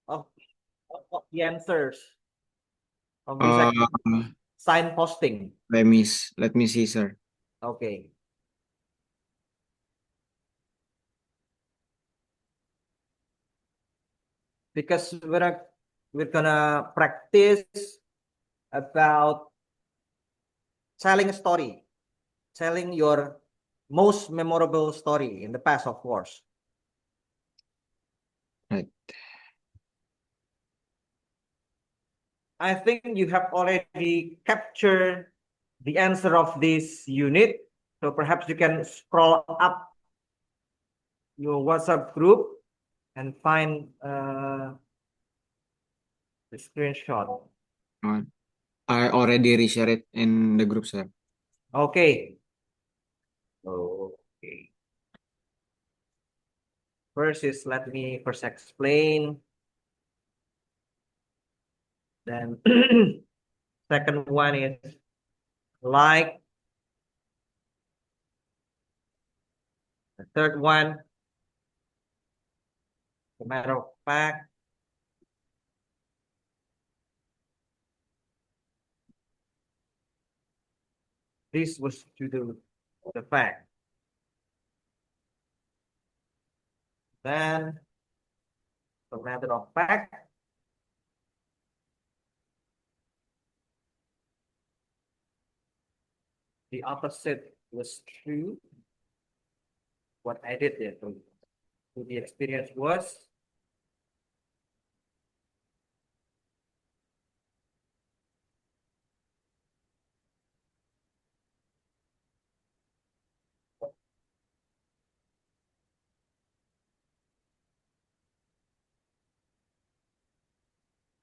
of, of the answers of this Uh, signposting. let me see, sir. Okay. Because we're gonna practice about telling a story, telling your most memorable story in the past, of course. Right. I think you have already captured the answer of this unit. So perhaps you can scroll up your WhatsApp group and find the screenshot. I already reshared it in the group, sir. Okay. Okay. Let me first explain. Then second one is like. The third one, as a matter of fact, this was to do the fact. Then, as a matter of fact, the opposite was true. What I did there, so the experience was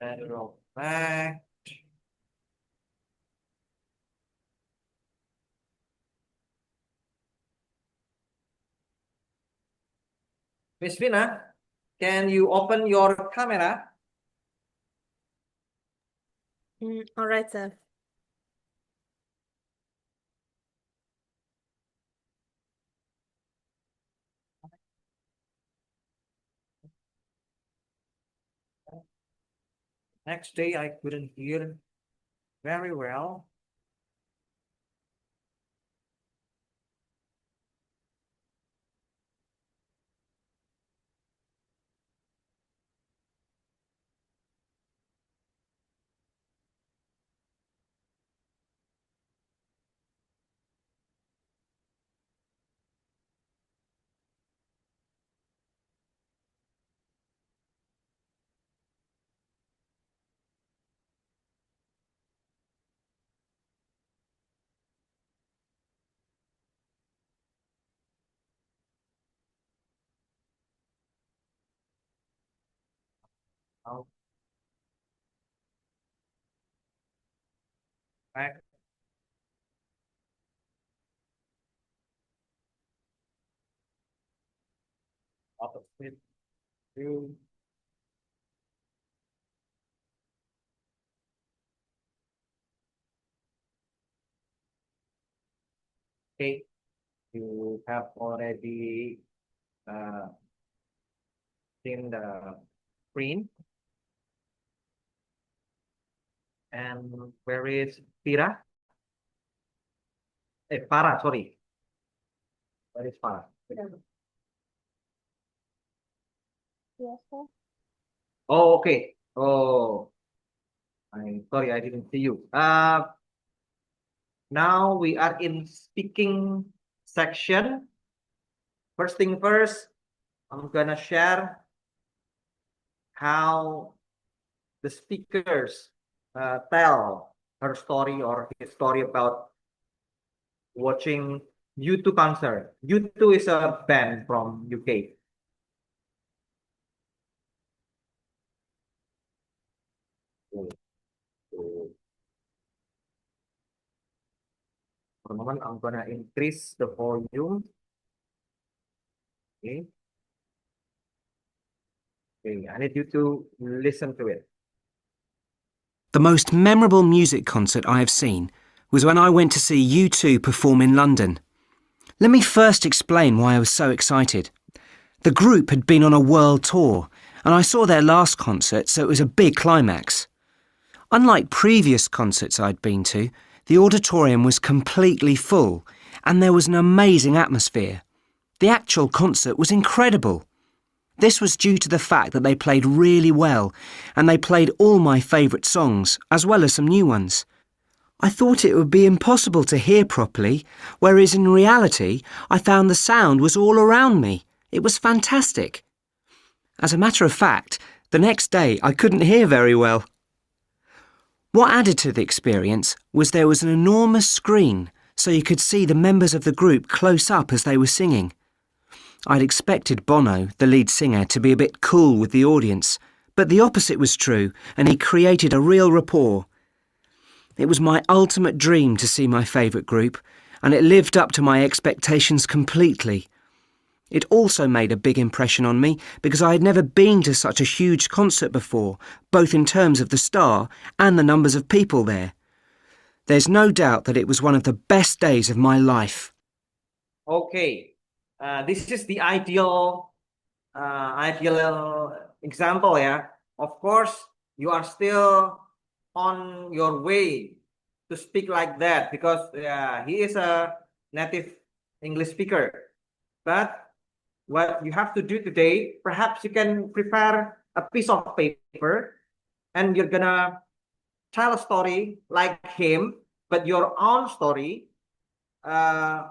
matter of fact. Miss Vina, can you open your camera? All right, sir. Next day, I couldn't hear very well. Oh, back. Opposite true. Okay, you have already seen the screen. And where is Pira? Para, sorry. Where is Para? Yes, sir. Oh, okay. Oh, I'm sorry, I didn't see you. Now we are in speaking section. First thing first, I'm gonna share how the speakers tell her story or his story about watching U2 concert. U2 is a band from UK. For a moment, I'm gonna increase the volume. Okay. Okay, I need you to listen to it. The most memorable music concert I have seen was when I went to see U2 perform in London. Let me first explain why I was so excited. The group had been on a world tour, and I saw their last concert, so it was a big climax. Unlike previous concerts I'd been to, the auditorium was completely full, and there was an amazing atmosphere. The actual concert was incredible. This was due to the fact that they played really well, and they played all my favourite songs, as well as some new ones. I thought it would be impossible to hear properly, whereas in reality, I found the sound was all around me. It was fantastic. As a matter of fact, the next day I couldn't hear very well. What added to the experience was there was an enormous screen, so you could see the members of the group close up as they were singing. I'd expected Bono, the lead singer, to be a bit cool with the audience, but the opposite was true, and he created a real rapport. It was my ultimate dream to see my favourite group, and it lived up to my expectations completely. It also made a big impression on me because I had never been to such a huge concert before, both in terms of the star and the numbers of people there. There's no doubt that it was one of the best days of my life. Okay, this is the ideal example, yeah. Of course, you are still on your way to speak like that because he is a native English speaker. But what you have to do today, perhaps you can prepare a piece of paper and you're gonna tell a story like him, but your own story. The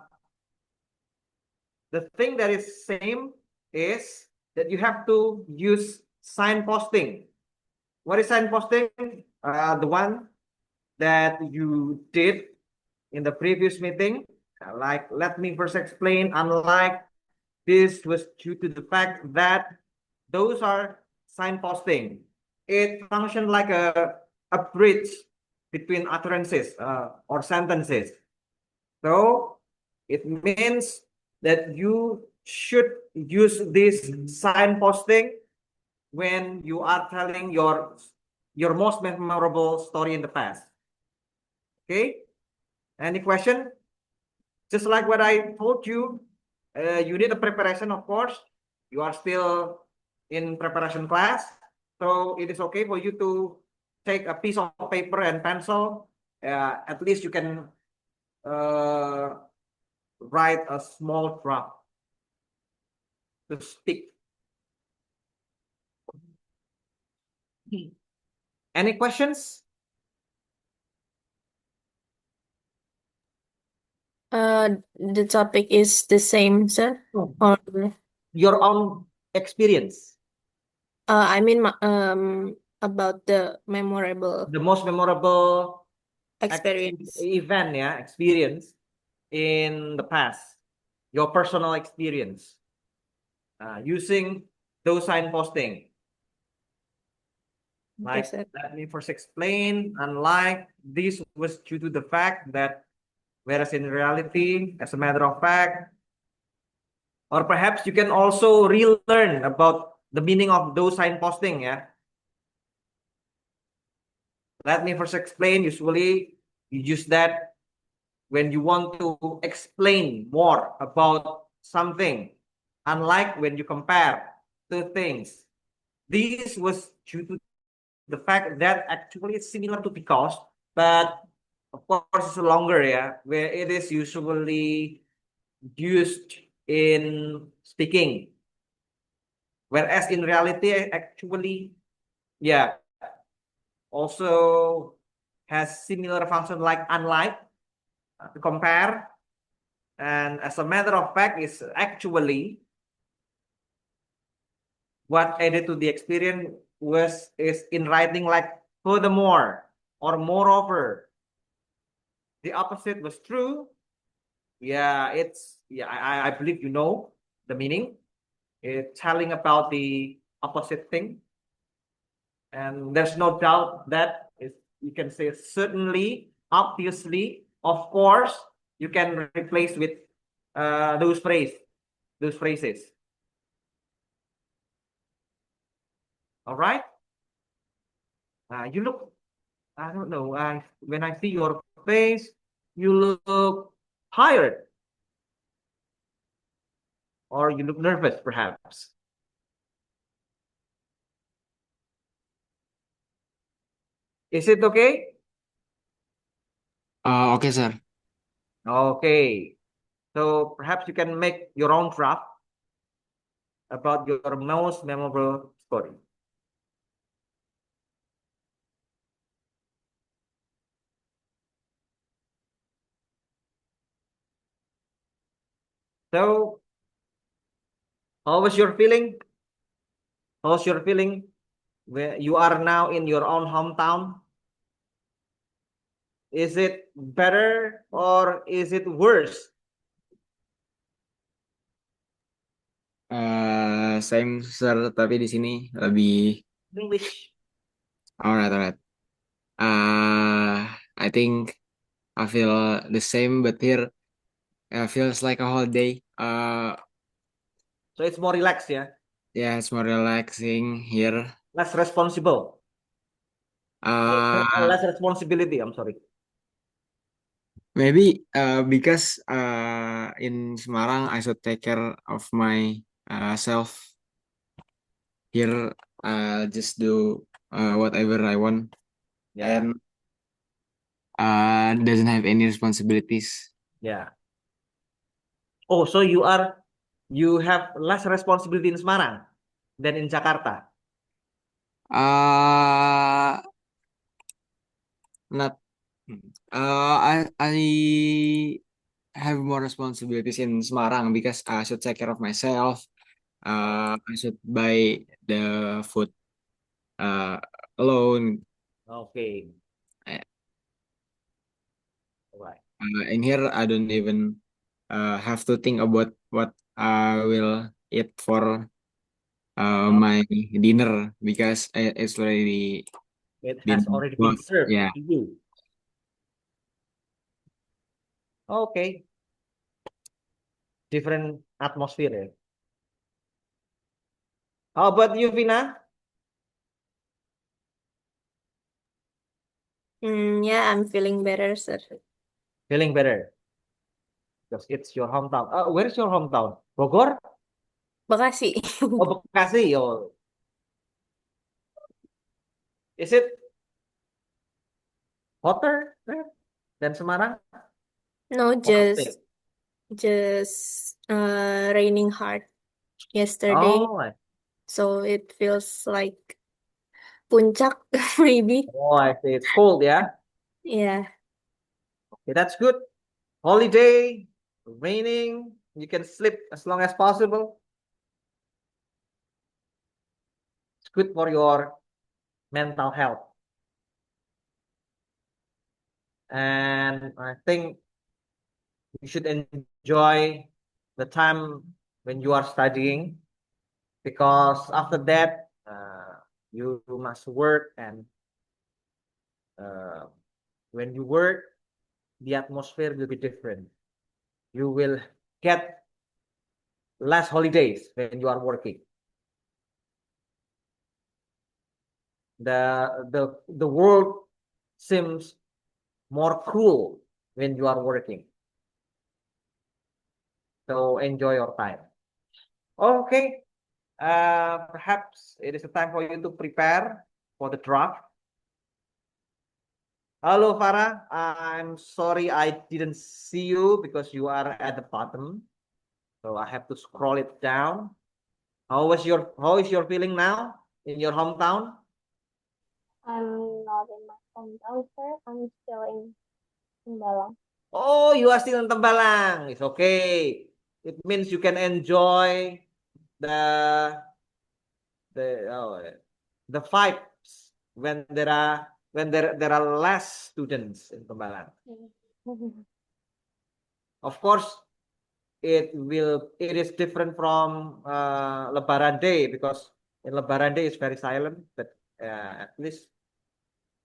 thing that is same is that you have to use signposting. What is signposting? The one that you did in the previous meeting. Like, let me first explain, unlike this was due to the fact that those are signposting. It functions like a bridge between utterances or sentences. So it means that you should use this signposting when you are telling your most memorable story in the past. Okay? Any question? Just like what I told you, you need a preparation, of course. You are still in preparation class. So it is okay for you to take a piece of paper and pencil. At least you can write a small draft to speak. Any questions? The topic is the same, sir. No. Or Your own experience. I mean, about the memorable The most memorable experience. event, yeah, experience in the past. Your personal experience using those signposting. Like, sir. let me first explain. Unlike this was due to the fact that, whereas in reality, as a matter of fact, or perhaps you can also relearn about the meaning of those signposting, yeah. Let me first explain. Usually, you use that when you want to explain more about something, unlike when you compare two things. This was due to the fact that actually it's similar to because, but of course it's longer, yeah, where it is usually used in speaking. Whereas in reality, actually, yeah, also has similar function like unlike to compare. And as a matter of fact, is actually what added to the experience is in writing like furthermore or moreover. The opposite was true. Yeah, I believe you know the meaning. It's telling about the opposite thing. And there's no doubt that you can say certainly, obviously, of course, you can replace with those phrases. All right. You look, I don't know, when I see your face, you look tired or you look nervous, perhaps. Is it okay? Okay, sir. Okay. So perhaps you can make your own draft about your most memorable story. So, how was your feeling? How's your feeling where you are now in your own hometown? Is it better or is it worse? Same, sir. Tapi di sini lebih. English. Alright. I think I feel the same, but here feels like a holiday. So it's more relaxed, yeah? Yeah, it's more relaxing here. Less responsible. Uh, Less responsibility, I'm sorry. Maybe because in Semarang I should take care of my self. Here, just do whatever I want Yeah, and doesn't have any responsibilities. yeah. Oh, so you have less responsibility in Semarang than in Jakarta. Uh, Not. I have more responsibilities in Semarang because I should take care of myself. I should buy the food uh alone. Okay, Uh, alright. in here, I don't even have to think about what I will eat for my dinner because it's already It been has already been bought. served Yeah. to you. Okay, different atmosphere. Eh? How about you, Vina? Yeah, I'm feeling better, sir. Feeling better because it's your hometown. Where's your hometown? Bogor? Bekasi. Oh, Bekasi. Oh, is it hotter there than Semarang? No, Or how just raining hard yesterday, Oh, so it feels like puncak maybe. I see. It's cold, yeah. Yeah. Okay, that's good. Holiday, raining. You can sleep as long as possible. It's good for your mental health. And I think you should enjoy the time when you are studying because after that, you must work. And uh, when you work, the atmosphere will be different. You will get less holidays when you are working. The world seems more cruel when you are working. So enjoy your time. Okay. Perhaps it is a time for you to prepare for the draft. Hello, Farah. I'm sorry I didn't see you because you are at the bottom. So I have to scroll it down. How is your feeling now in your hometown? I'm not in my hometown, sir. I'm still in Balang. Oh, you are still in Tembalang. It's okay. It means you can enjoy the the oh, the vibes when there are less students in Tembalang. Of course, it is different from Lebaran Day because in Lebaran Day it's very silent, but at least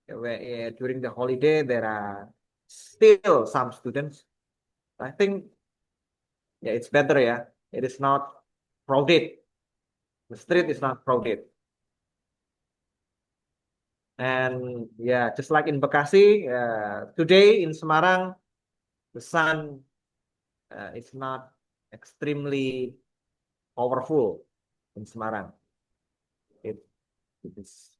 during the holiday there are still some students. I think yeah, it's better. Yeah, it is not crowded. The street is not crowded. And yeah, just like in Bekasi, today in Semarang, the sun is not extremely powerful in Semarang. It, it is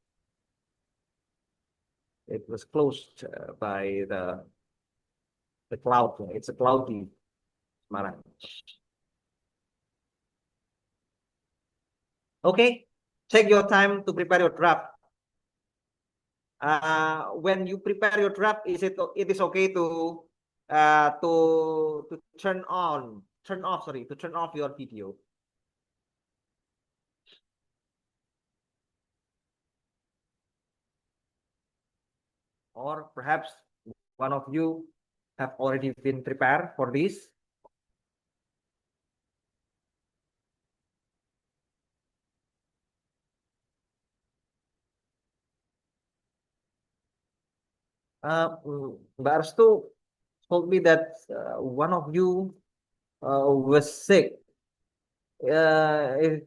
it was closed by the cloud. It's a cloudy Semarang. Okay, take your time to prepare your draft. When you prepare your draft, it is okay to turn off your video. Or perhaps one of you have already been prepared for this. Mbak Arstu told me that one of you was sick. Is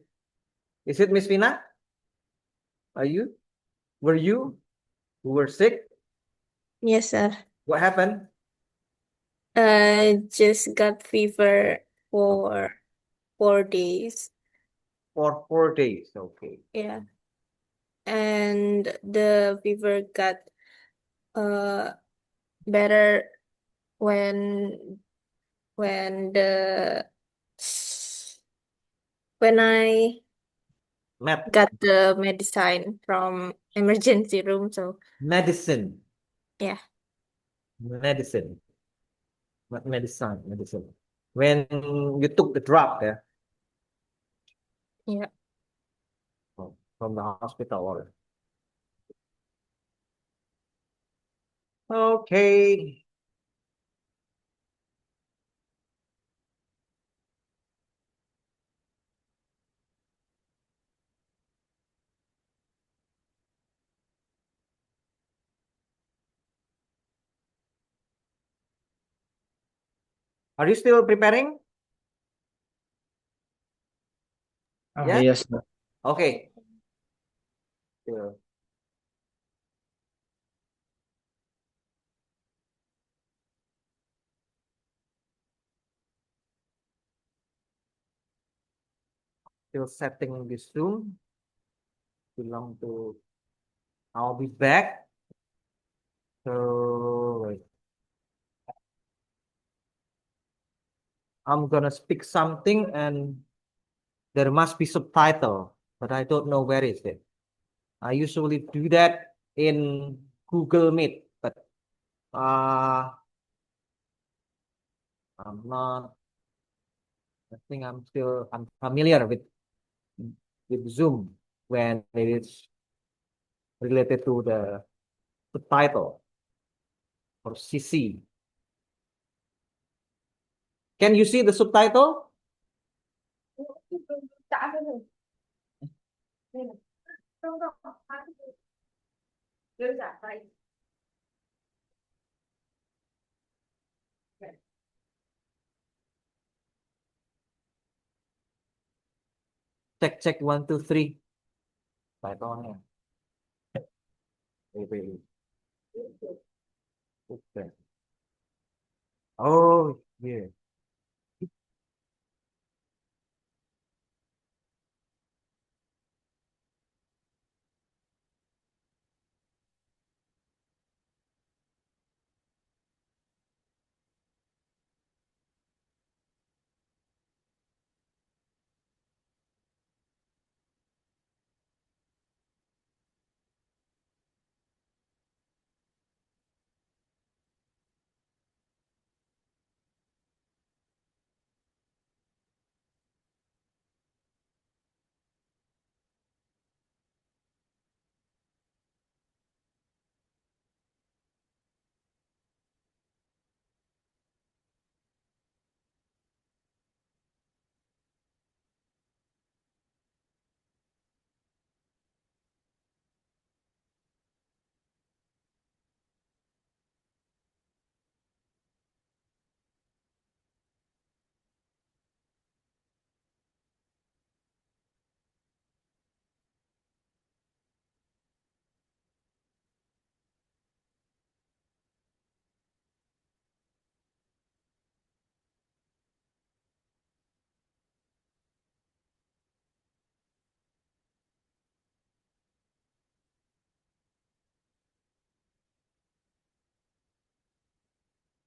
it Miss Vina? Are you? Were you who were sick? Yes, sir. What happened? Just got fever for 4 days. For 4 days. Okay. Yeah. And the fever got better when the when I Med got the medicine from emergency room. So medicine. yeah. Medicine. Medicine. When you took the drug, yeah, Yeah. from the hospital. Or... Okay. Are you still preparing? Yeah? Yes, sir. Okay. Yeah. Still setting this Zoom. Belong to I'll be back. So wait. I'm gonna speak something and there must be subtitle, but I don't know where is it. I usually do that in Google Meet, but I'm not. I think I'm familiar with Zoom when it is related to the subtitle or CC. Can you see the subtitle? Check 1 2 3. Title-nya. Wait. Okay. Oh, yeah.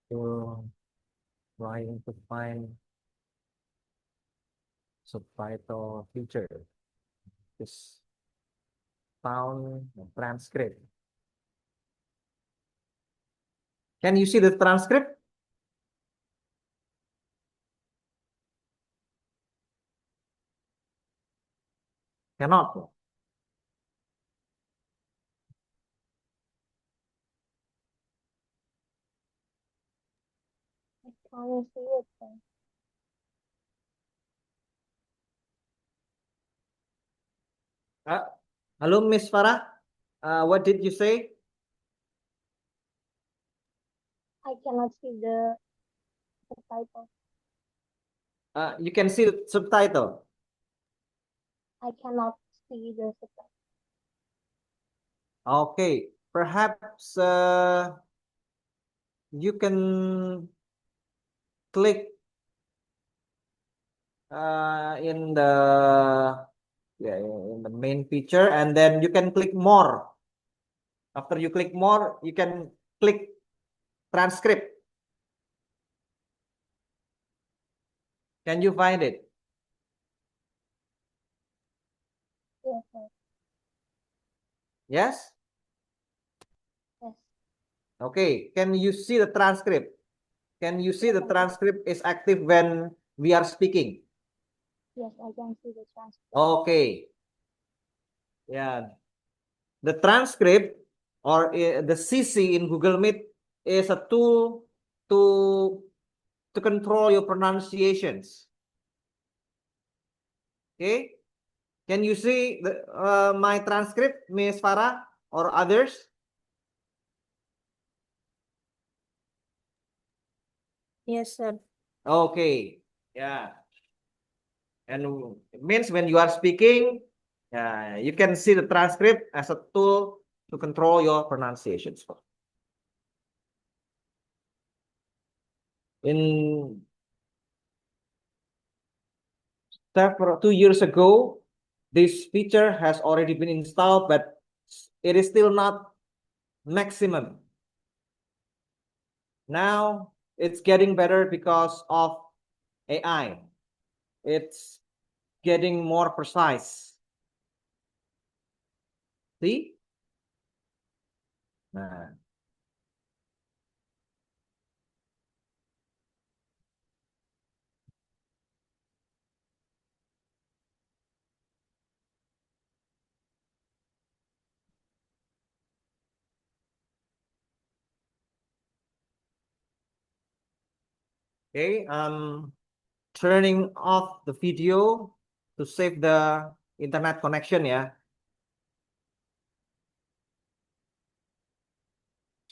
So trying to find subtitle feature. Just found the transcript. Can you see the transcript? Cannot. I can't see it then. Hello, Miss Farah. What did you say? I cannot see the subtitle. You can see the subtitle. I cannot see the subtitle. Okay, perhaps you can click in the in the main feature, and then you can click more. After you click more, you can click transcript. Can you find it? Yes, sir. Yes? Yes. Okay, can you see the transcript? Can you see the transcript is active when we are speaking? Yes, I can see the transcript. Okay. Yeah. The transcript or the CC in Google Meet is a tool to control your pronunciations. Okay. Can you see the my transcript, Miss Farah, or others? Yes, sir. Okay. Yeah. And it means when you are speaking, you can see the transcript as a tool to control your pronunciations. In several 2 years ago, this feature has already been installed, but it is still not maximum. Now it's getting better because of AI. It's getting more precise. See? Nah. Okay, turning off the video to save the internet connection, yeah,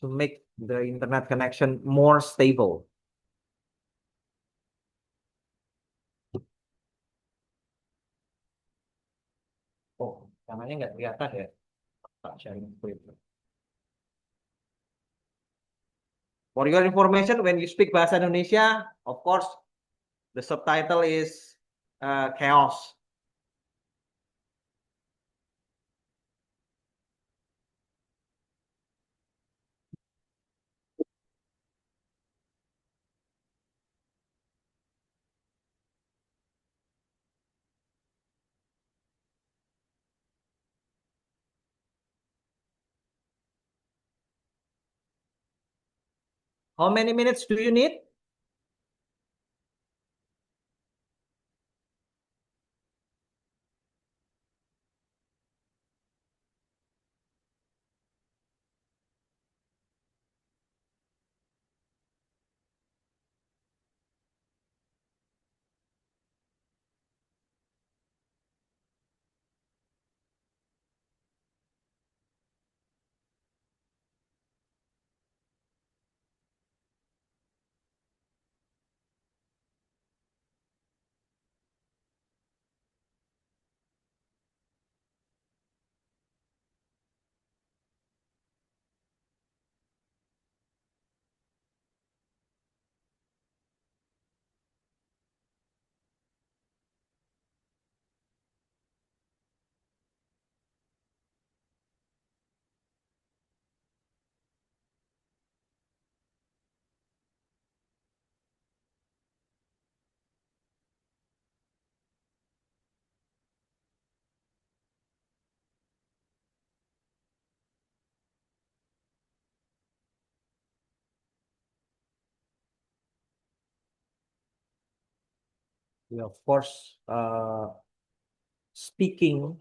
to make the internet connection more stable. Oh, namanya nggak kelihatan ya, Pak, sharing screen. For your information, when you speak bahasa Indonesia, of course, the subtitle is chaos. How many minutes do you need? of course, speaking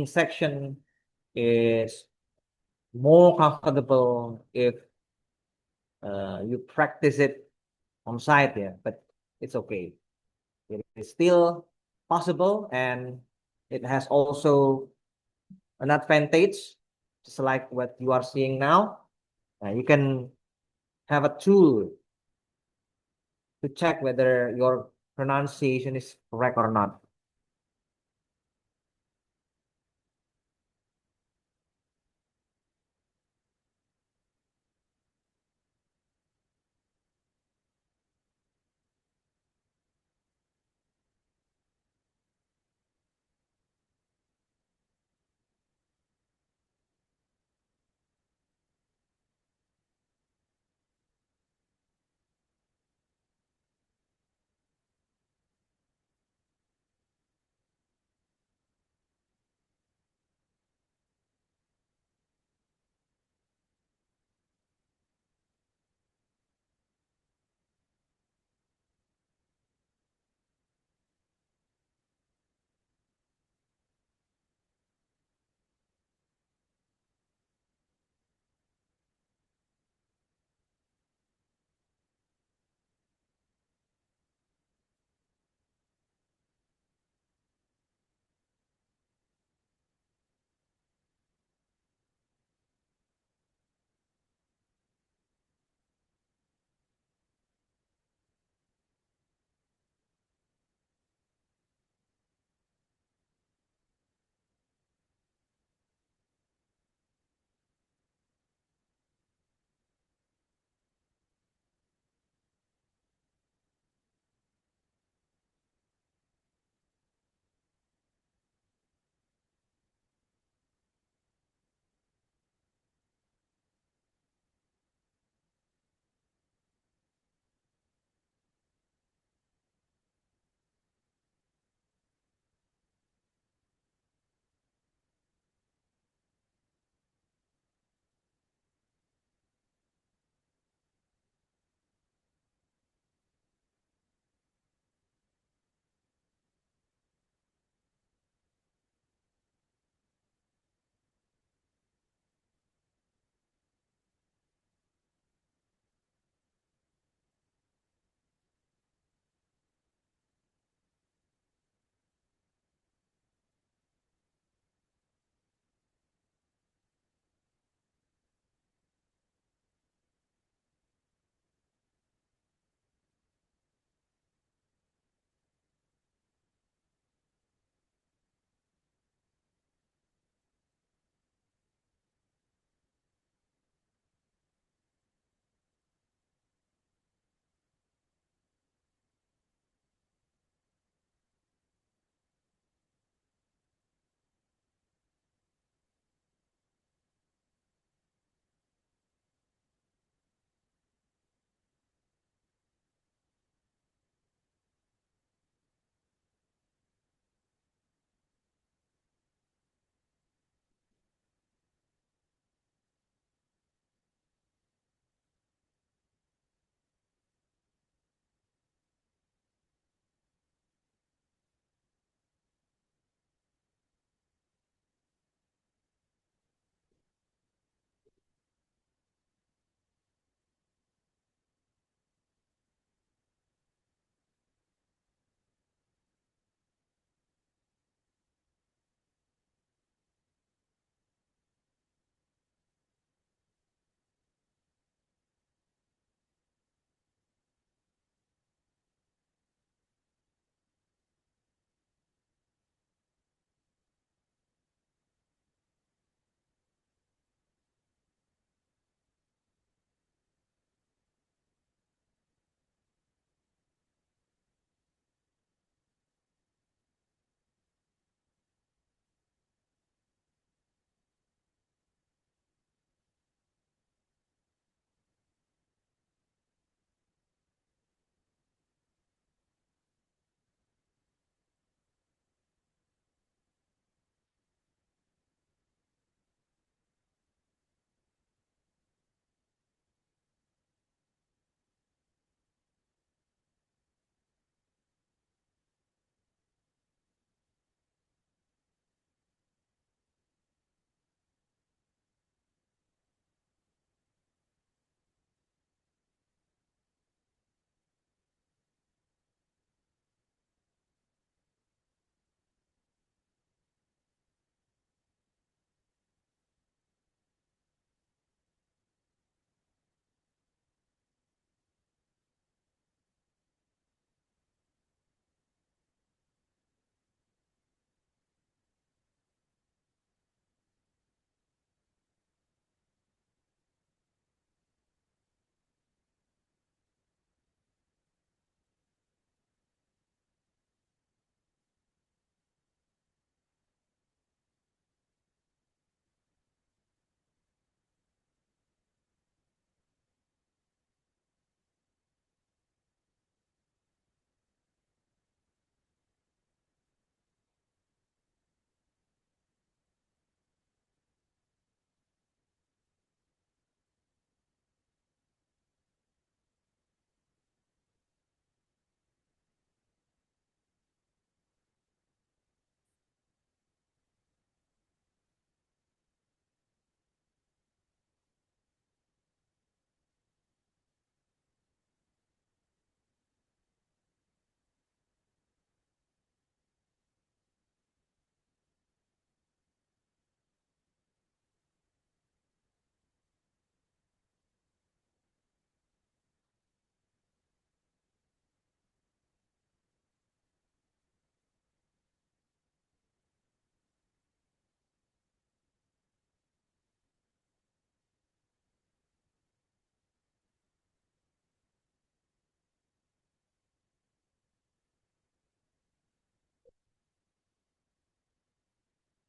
section is more comfortable if you practice it on site, yeah, but it's okay. It is still possible, and it has also an advantage, just like what you are seeing now. You can have a tool to check whether your pronunciation is correct or not.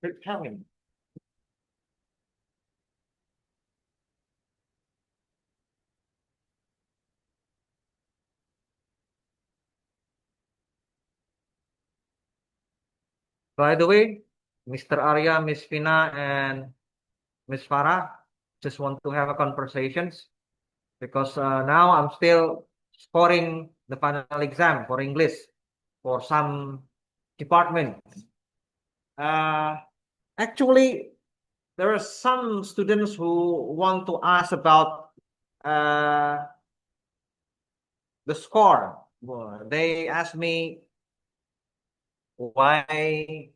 preparing. By the way, Mr. Arya, Miss Fina, and Miss Farah, just want to have a conversations because now I'm still scoring the final exam for English for some department. Actually, there are some students who want to ask about uh, the score. Well, they asked me why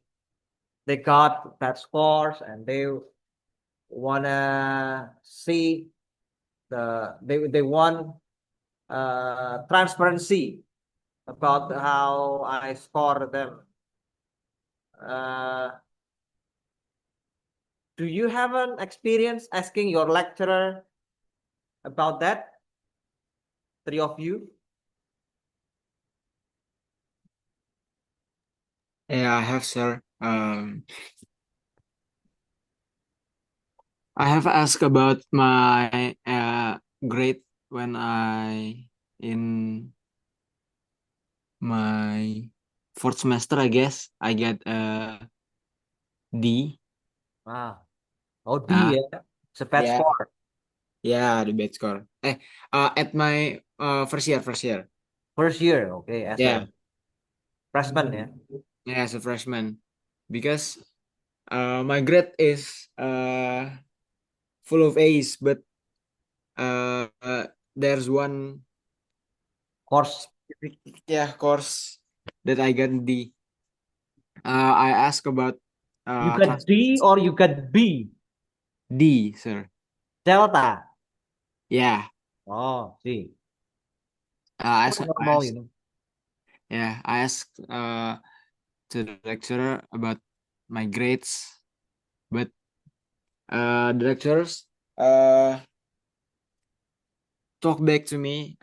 they got that scores, and they wanna see they want transparency about how I score them. Uh, do you have an experience asking your lecturer about that? Three of you? Yeah, I have, sir. I have asked about my grade when I in my fourth semester, I guess. I get a D. Ah, oh D Ah, ya, it's a bad yeah, score. yeah, the bad score. At my first year. First year, okay, as Yeah, a freshman ya. yeah, as a freshman, because my grade is full of A's, but there's one Course, course that I got D. I asked about you got D or you got B? D, sir. Delta. Yeah. Oh, see. I Quite asked, normal, you know. yeah, I asked to the lecturer about my grades, but the lecturers talked back to me.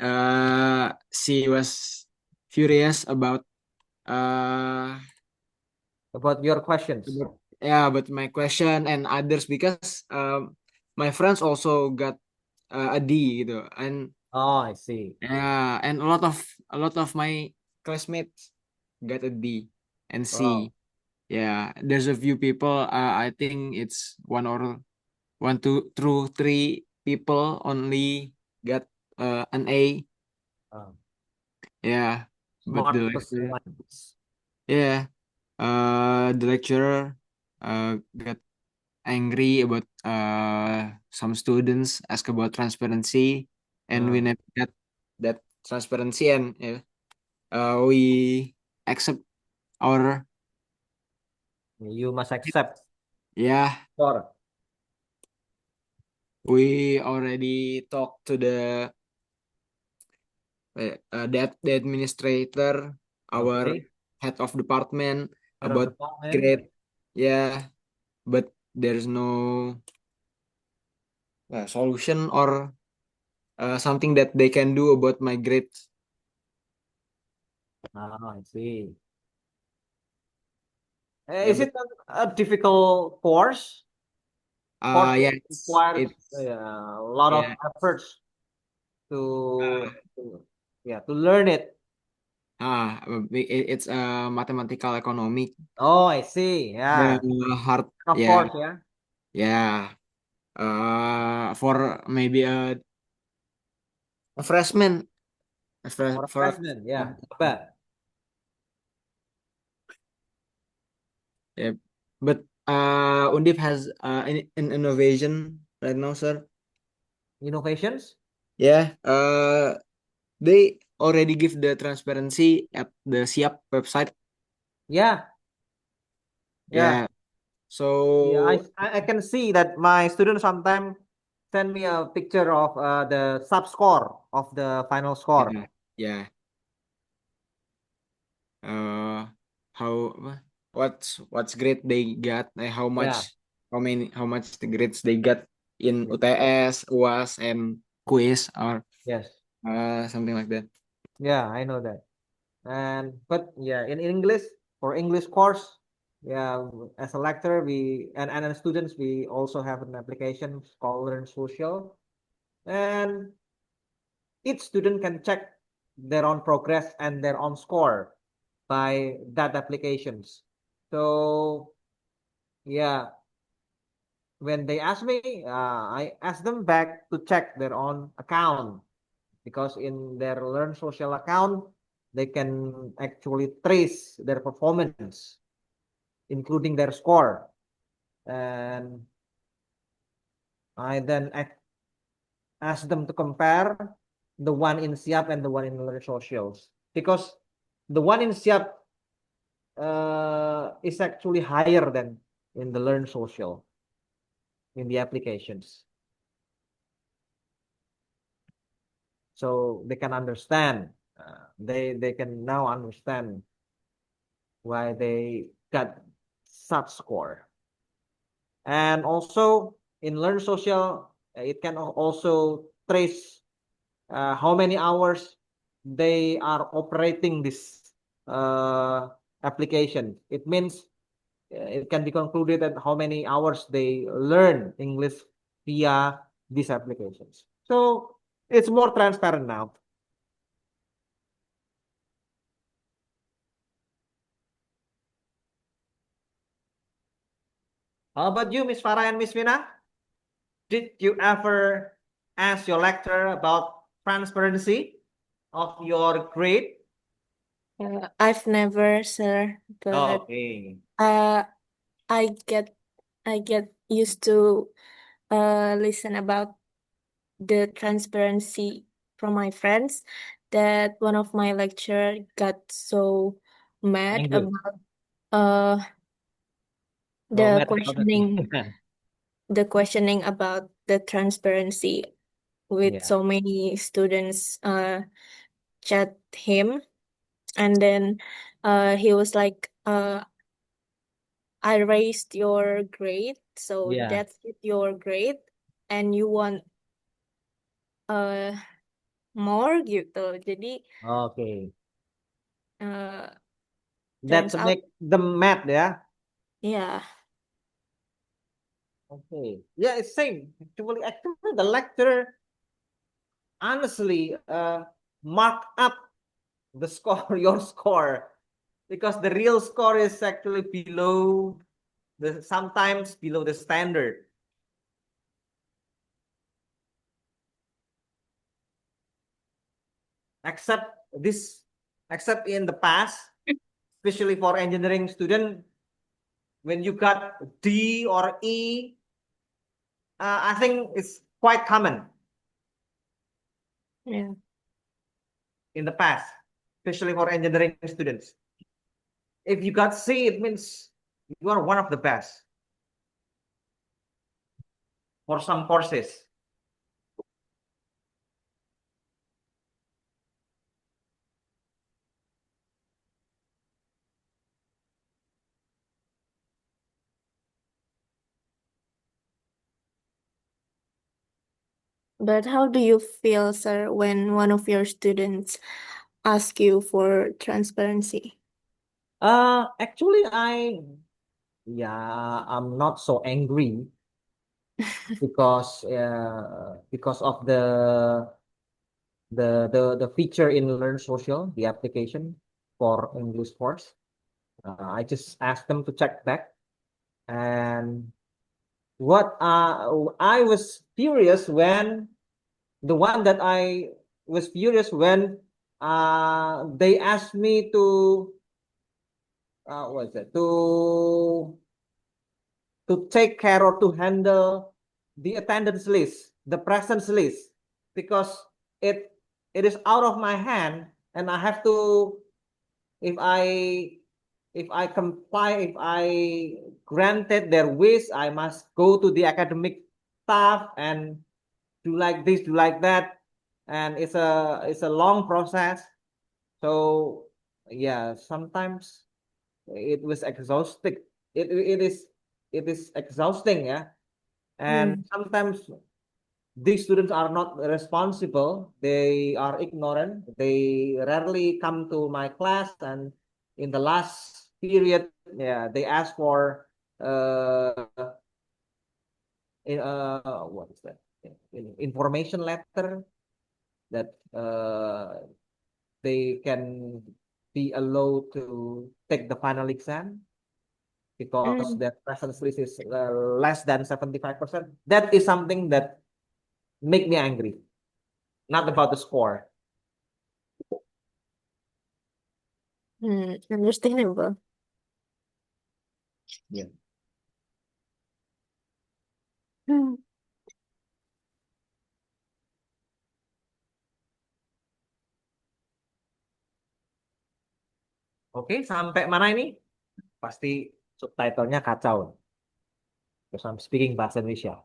She was furious about uh About your questions. but my question and others, because my friends also got a D gitu, and Oh, I see. yeah, and a lot of my classmates got a D and Oh, C. Yeah, there's a few people. I think it's one, two, through three people only got an A. uh, Yeah, but smart plus one. yeah, the lecturer got angry about some students ask about transparency, and we Uh, never got that transparency, and we accept our you must accept. yeah. Score. We already talked to the administrator, our Okay. head of department, Head of about department. grade. Yeah, but there's no solution or something that they can do about my grades. Ah, I see. Yeah, Is but it a difficult course? Course yeah, requires it's a lot of yeah efforts uh, to learn it. it's mathematical economic. Oh, I see. Yeah. Hard. Of Yeah, course, yeah. yeah. For maybe a freshman, For a for freshman, yeah. Not bad. yeah. But Undip has an innovation right now, sir. Innovations? Yeah. They already give the transparency at the Siap website. Yeah. Yeah. Yeah. Yeah. So I can see that my students sometimes send me a picture of the sub score of the final score. yeah, yeah. Uh, how what's grade they got? Yeah. How much the grades they got in Yeah. UTS, UAS, and quiz, or Yes. something like that. Yeah, I know that. And but yeah, in English for English course, Yeah, as a lecturer, and as students, we also have an application called Learn Social, and each student can check their own progress and their own score by that applications. So yeah, when they ask me, I ask them back to check their own account because in their Learn Social account, they can actually trace their performance, including their score. And I then ask them to compare the one in SIAP and the one in Learn Socials because the one in SIAP is actually higher than in the Learn Social in the applications. So they can understand. They can now understand why they got such score. And also in Learn Social, it can also trace how many hours they are operating this application. It means it can be concluded that how many hours they learn English via these applications. So it's more transparent now. How about you, Miss Farah and Miss Mina? Did you ever ask your lecturer about transparency of your grade? I've never, sir, but Okay. uh, I get used to listen about the transparency from my friends that one of my lecturer got so mad Angry. about Oh, the mad about it. questioning about the transparency with Yeah. so many students chat him, and then he was like, I raised your grade, so Yeah. that's it, your grade, and you want more gitu. Jadi Okay. turns That's out, make them mad, yeah. yeah, Okay. Yeah, it's same. Actually, the lecturer honestly mark up the score, your score, because the real score is actually below sometimes below the standard. Except this, except in the past, especially for engineering student, when you got D or E, I think it's quite common yeah. in the past, especially for engineering students. If you got C, it means you are one of the best for some courses. But how do you feel, sir, when one of your students ask you for transparency? Actually, I'm not so angry because of the feature in Learn Social, the application for English course. I just asked them to check back, and what I was furious when the one that I was furious when they asked me to what is it to take care or to handle the attendance list, the presence list, because it it is out of my hand, and I have to, if I comply, if I granted their wish, I must go to the academic staff and do like this, do like that, and it's a long process. So yeah, sometimes it was exhausting. It is exhausting, yeah. And sometimes these students are not responsible. They are ignorant. They rarely come to my class, and in the last period, yeah, they ask for what is that? Information letter that they can be allowed to take the final exam because Mm. their presence list is less than 75%. That is something that make me angry, not about the score. Understandable. Yeah. Hmm. Oke, sampai mana ini? Pasti subtitlenya kacau. Because I'm speaking bahasa Indonesia.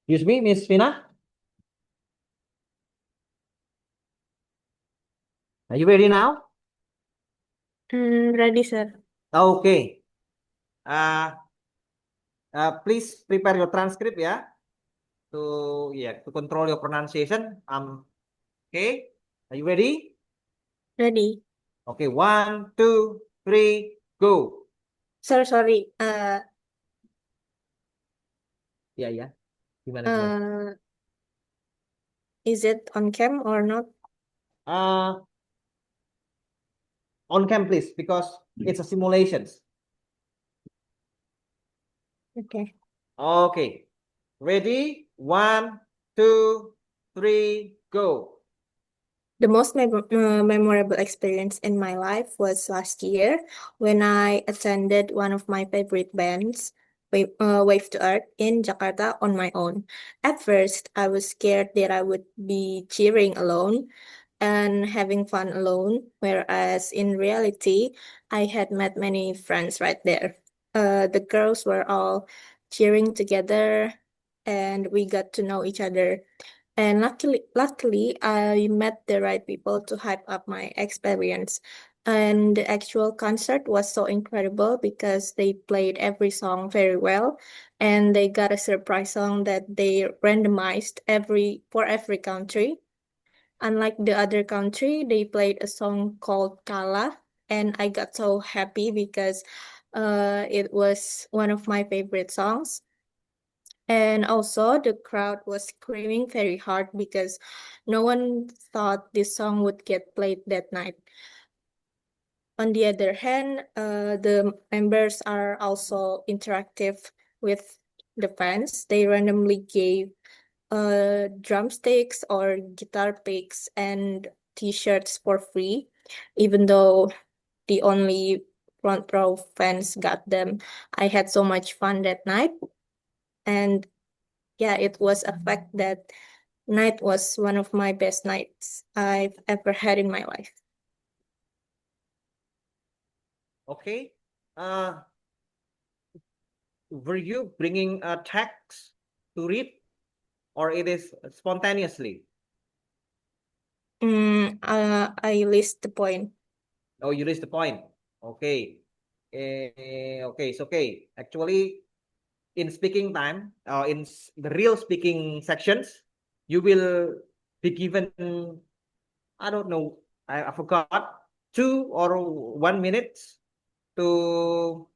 Excuse me, Miss Vina. Are you ready now? Ready, sir. Okay. Please prepare your transcript ya to control your pronunciation. Okay. Are you ready? Ready. Okay, 1, 2, 3, go. Sir, sorry. Ya. Gimana? Is it on cam or not? On cam please, because it's a simulations. Okay. Okay. Ready? 1, 2, 3, go. The most memorable experience in my life was last year when I attended one of my favorite bands, Wave to Earth, in Jakarta on my own. At first, I was scared that I would be cheering alone and having fun alone, whereas in reality, I had met many friends right there. The girls were all cheering together, and we got to know each other. And luckily, I met the right people to hype up my experience. And the actual concert was so incredible because they played every song very well, and they got a surprise song that they randomized for every country. Unlike the other country, they played a song called Kala, and I got so happy because it was one of my favorite songs. And also, the crowd was screaming very hard because no one thought this song would get played that night. On the other hand, the members are also interactive with the fans. They randomly gave drumsticks or guitar picks and t-shirts for free, even though the only front row fans got them. I had so much fun that night, and yeah, it was a fact that night was one of my best nights I've ever had in my life. Okay. Were you bringing a text to read, or it is spontaneously? I list the point. Oh, you raised the point. Okay. Okay, it's okay. Actually, in speaking time, in the real speaking sections, you will be given, I don't know, I forgot, 2 or 1 minute to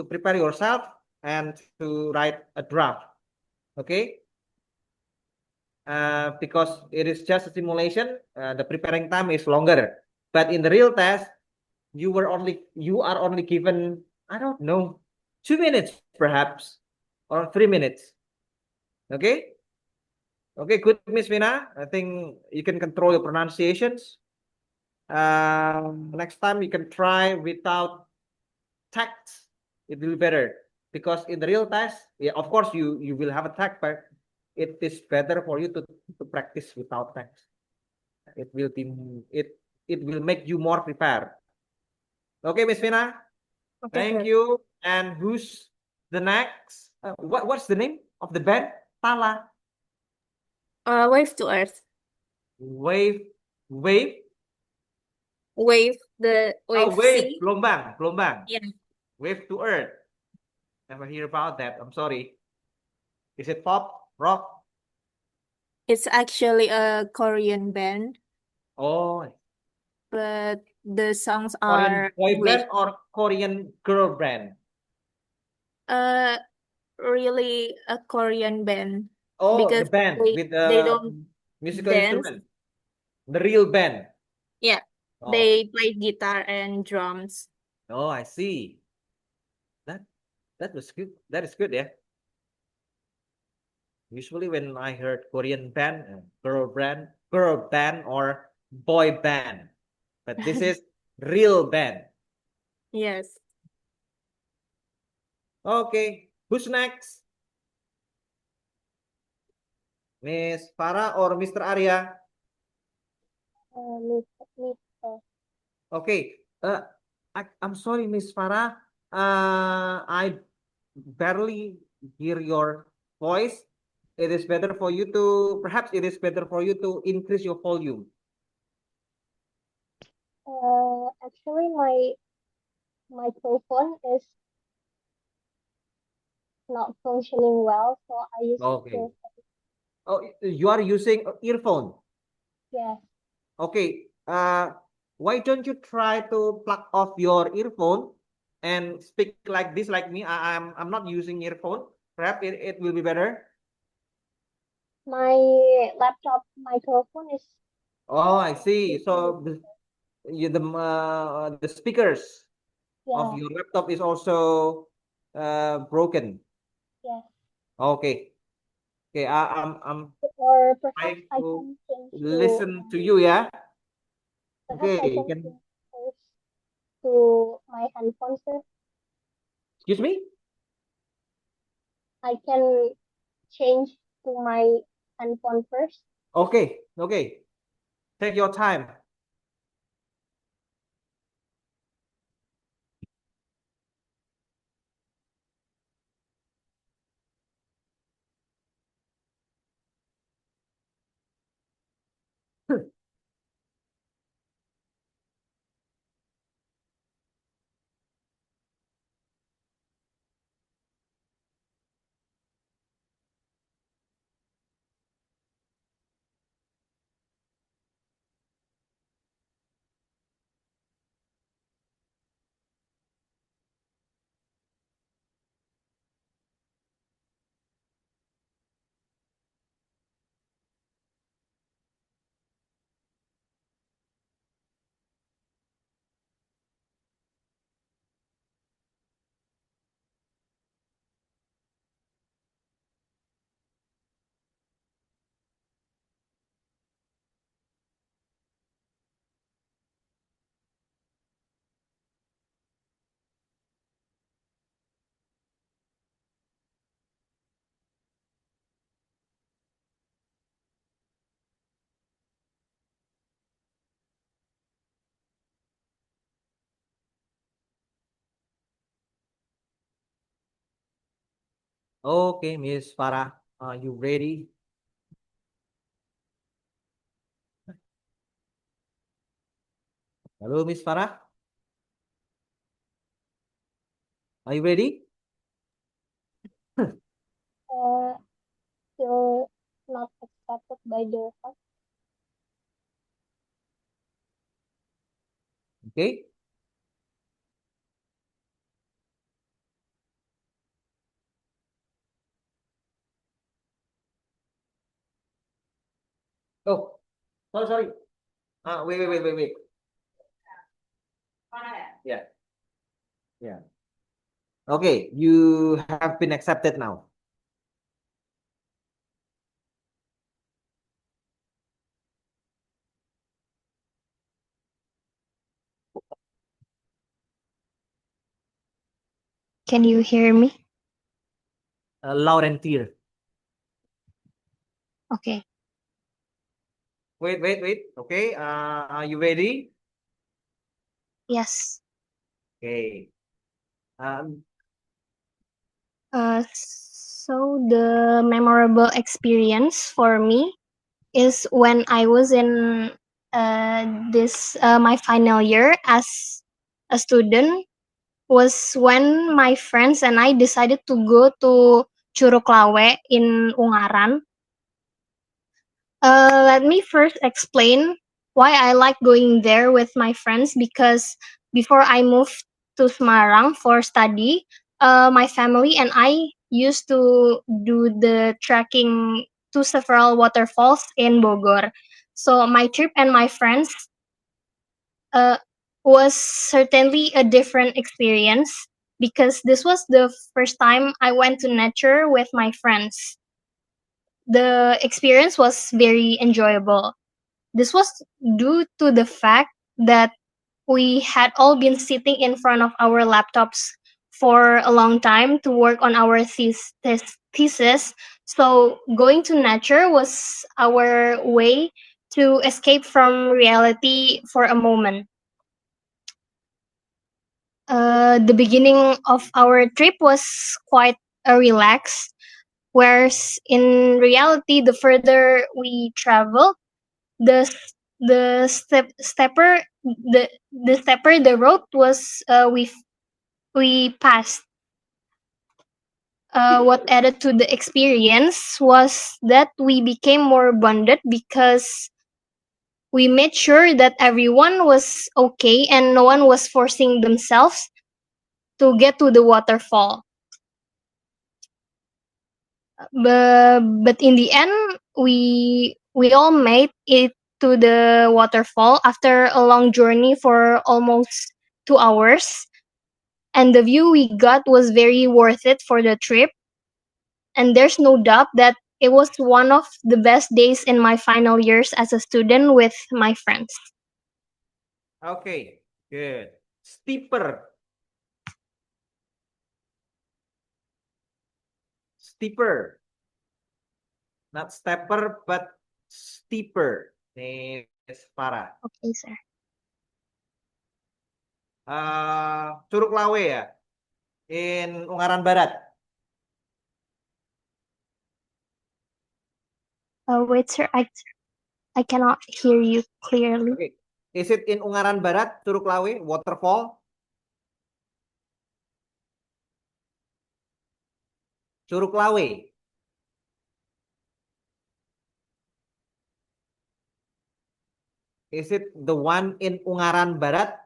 prepare yourself and to write a draft. Okay. Because it is just a simulation, the preparing time is longer. But in the real test, you are only given, I don't know, 2 minutes perhaps, or 3 minutes. Okay. Okay, good, Miss Vina. I think you can control your pronunciations. Next time you can try without text. It will be better, because in the real test, yeah, of course you will have a text, but it is better for you to practice without text. It will be it will make you more prepared. Okay, Miss Vina. Okay, Thank sir. you. And who's the next? What's the name of the band? Tala. Wave to Earth. Wave. Wave. Wave, the Oh, wave wave. C. Gelombang. Gelombang. Yeah. Wave to Earth. Never hear about that. I'm sorry. Is it pop, rock? It's actually a Korean band, Oh, but the songs Korean are boy English. band or Korean girl band? Really a Korean band Oh, the because band with they the don't musical dance. instrument. The real band. Yeah, Oh, they play guitar and drums. oh, I see. That that was good. That is good, yeah. Usually when I heard Korean band, girl band or boy band, but this is real band. Yes. Okay, who's next? Miss Farah or Mr. Arya? Mr. Okay. I'm sorry, Miss Farah. I barely hear your voice. It is better for you to, perhaps it is better for you to increase your volume. Actually, my microphone is not functioning well, so I use it Okay. to, Oh, you are using earphone. yes. Okay. Why don't you try to plug off your earphone and speak like this, like me? I'm not using earphone. Perhaps it will be better. My laptop microphone is Oh, I see. different. So the speakers of Yeah, your laptop is also broken. yes. Okay. Okay. I'm Or perhaps trying I to can change to listen to you. Yeah. perhaps Okay. I You can can. change first to my handphone, sir. Excuse me. I can change to my handphone first. Okay. Okay. Take your time. Okay, Miss Farah, are you ready? Hello, Miss Farah. Are you ready? Still not accepted by the host. Okay. Oh, sorry. Wait. Yeah. Yeah. Okay, you have been accepted now. Can you hear me? Loud and clear. Okay. Wait. Okay, are you ready? Yes. Okay. Um, So the memorable experience for me is when I was in this my final year as a student, was when my friends and I decided to go to Curug Lawe in Ungaran. Let me first explain why I like going there with my friends, because before I moved to Semarang for study, my family and I used to do the trekking to several waterfalls in Bogor. So my trip and my friends uh, was certainly a different experience, because this was the first time I went to nature with my friends. The experience was very enjoyable. This was due to the fact that we had all been sitting in front of our laptops for a long time to work on our thesis. So going to nature was our way to escape from reality for a moment. The beginning of our trip was quite relaxed, whereas in reality, the further we travel, the stepper the road was we passed. What added to the experience was that we became more bonded, because we made sure that everyone was okay and no one was forcing themselves to get to the waterfall. But in the end, we all made it to the waterfall after a long journey for almost 2 hours, and the view we got was very worth it for the trip. And there's no doubt that it was one of the best days in my final years as a student with my friends. okay, good. Steeper. Steeper. Not stepper, but steeper. Miss Farah. Okay, sir. Curug Lawe ya, in Ungaran Barat. Wait, sir, I cannot hear you clearly. Okay. Is it in Ungaran Barat, Curug Lawe, waterfall? Curug Lawe. Is it the one in Ungaran Barat?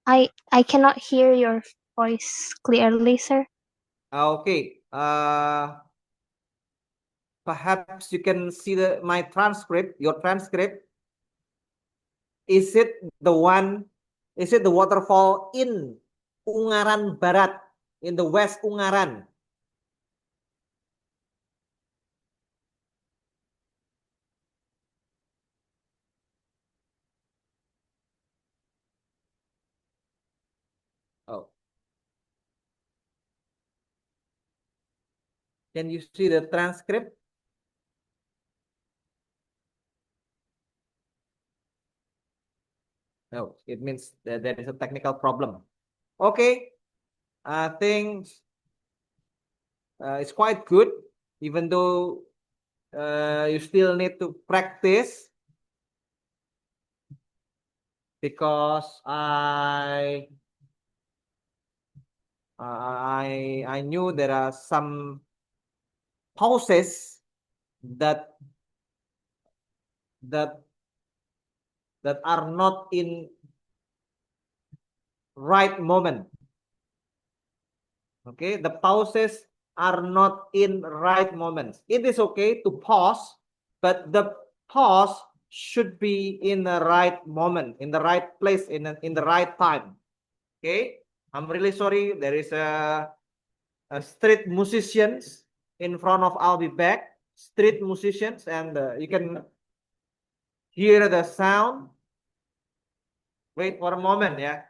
I cannot hear your voice clearly, sir. Okay. Perhaps you can see my transcript, your transcript. Is it the one? Is it the waterfall in Ungaran Barat, in the West Ungaran? Oh. Can you see the transcript? No, it means that there is a technical problem. Okay. I think it's quite good, even though you still need to practice, because I knew there are some pauses that that that are not in right moment. Okay, the pauses are not in right moments. It is okay to pause, but the pause should be in the right moment, in the right place, in the right time. Okay, I'm really sorry. There is a street musicians in front of Albibek. Street musicians, and you can hear the sound. Wait for a moment, yeah.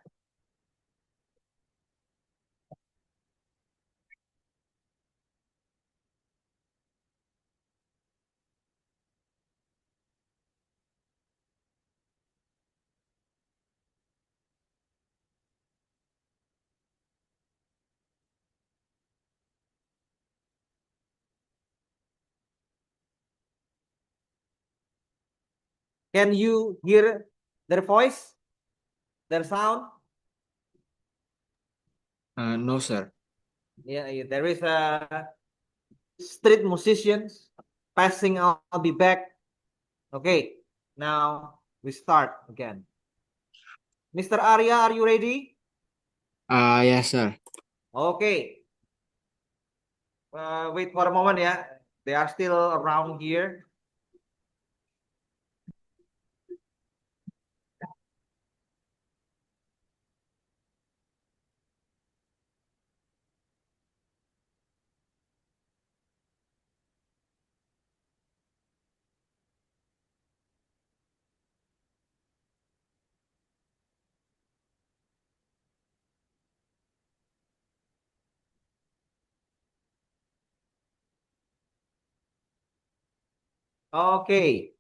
Can you hear their voice, their sound? No, sir. Yeah, there is a street musicians passing. I'll be back. Okay, now we start again. Mr. Arya, are you ready? Yes, sir. Okay. Wait for a moment, yeah. They are still around here. Okay.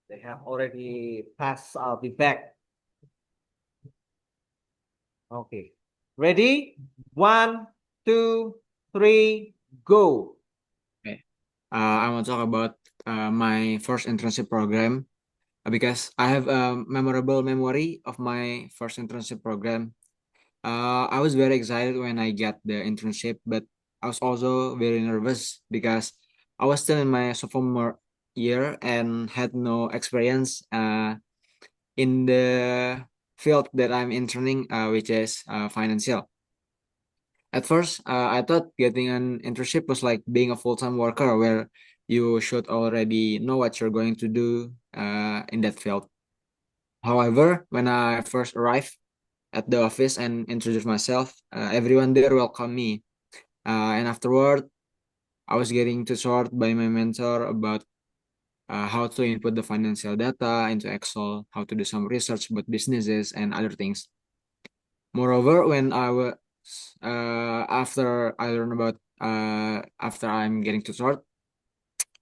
They have already passed. I'll be back. Okay. Ready? 1, 2, 3, go. Okay. I want to talk about my first internship program because I have a memorable memory of my first internship program. I was very excited when I got the internship, but I was also very nervous because I was still in my sophomore year and had no experience in the field that I'm interning, which is financial. At first, I thought getting an internship was like being a full-time worker where you should already know what you're going to do in that field. However, when I first arrived at the office and introduced myself, everyone there welcomed me. And afterward, I was getting tutored by my mentor about how to input the financial data into Excel, how to do some research about businesses and other things. Moreover, when I was after I learned about after I'm getting tutored,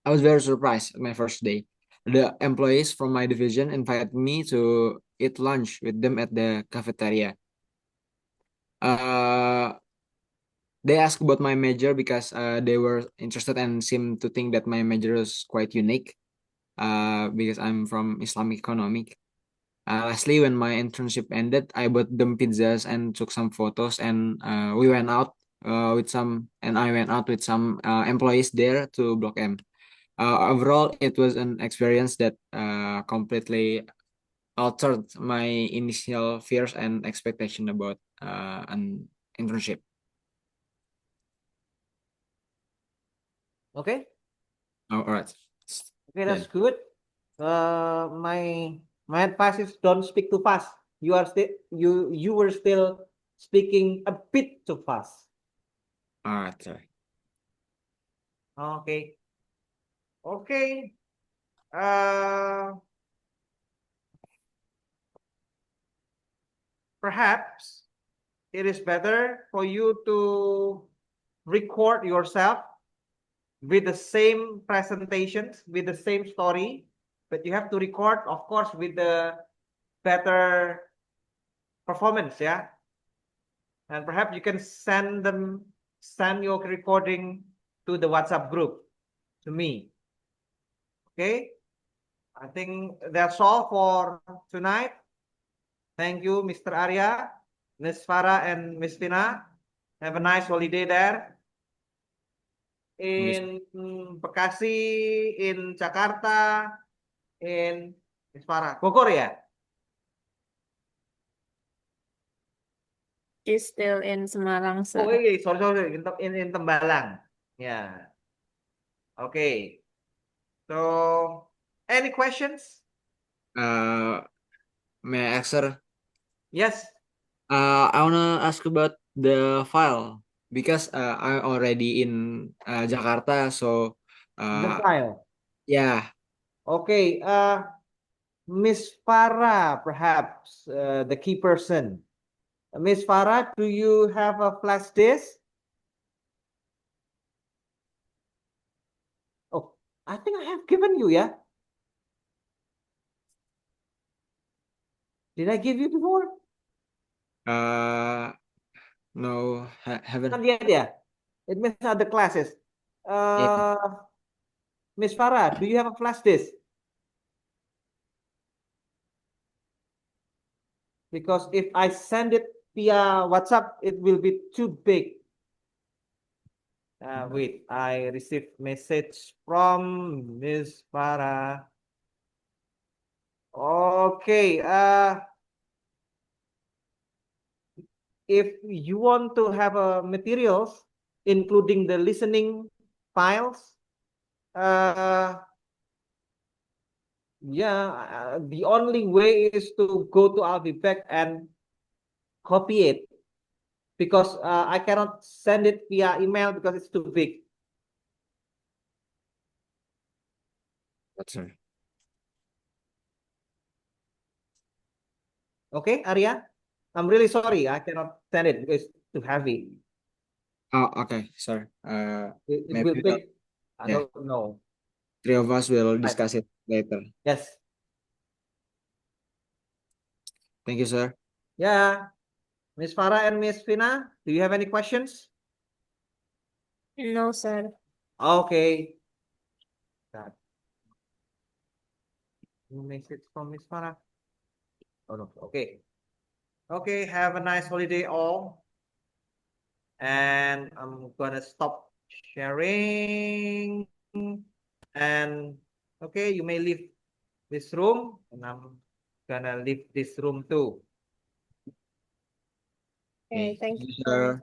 I was very surprised at my first day. The employees from my division invited me to eat lunch with them at the cafeteria. Uh, they asked about my major because they were interested and seemed to think that my major is quite unique. Because I'm from Islamic economic. Lastly, when my internship ended, I bought them pizzas and took some photos, and we went out with some, and I went out with some employees there to Block M. Overall, it was an experience that completely altered my initial fears and expectation about an internship. Okay. All right. Okay, that's good. My advice is don't speak too fast. You were still speaking a bit too fast. All right. Sorry. Okay. Okay. Uh, Perhaps it is better for you to record yourself with the same presentations, with the same story, but you have to record, of course, with the better performance, yeah. And perhaps you can send your recording to the WhatsApp group to me. Okay, I think that's all for tonight. Thank you, Mr. Arya, Ms. Farah, and Ms. Tina. Have a nice holiday there in Bekasi, in Jakarta, in Ms. Farah, Bogor ya? She's still in Semarang, Oh, sir. sorry, in Tembalang. Yeah. Okay. So, any questions? May I ask, sir? Yes. I wanna ask about the file because I already in Jakarta, so The file. yeah. Okay. Miss Farah, perhaps the key person. Miss Farah, do you have a flash disk? Oh, I think I have given you, yeah? Did I give you before? No, haven't. Not yet, yeah. It means other classes. Yeah. Miss Farah, do you have a flash disk? Because if I send it via WhatsApp, it will be too big. Wait, I received message from Miss Farah. Okay. If you want to have materials, including the listening files, yeah, the only way is to go to Albibek and copy it, because I cannot send it via email because it's too big. That's right. Okay, Arya? I'm really sorry. I cannot send it because it's too heavy. Oh, okay, sorry. It Maybe will take, I yeah. don't know. Three of us will discuss it later. Yes. Thank you, sir. Yeah. Miss Farah and Miss Fina, do you have any questions? No, sir. Okay. That message from Miss Farah. Oh no. Okay. Okay. Have a nice holiday, all. And I'm gonna stop sharing. And okay, you may leave this room, and I'm gonna leave this room too. Okay, thank you, sir. sir.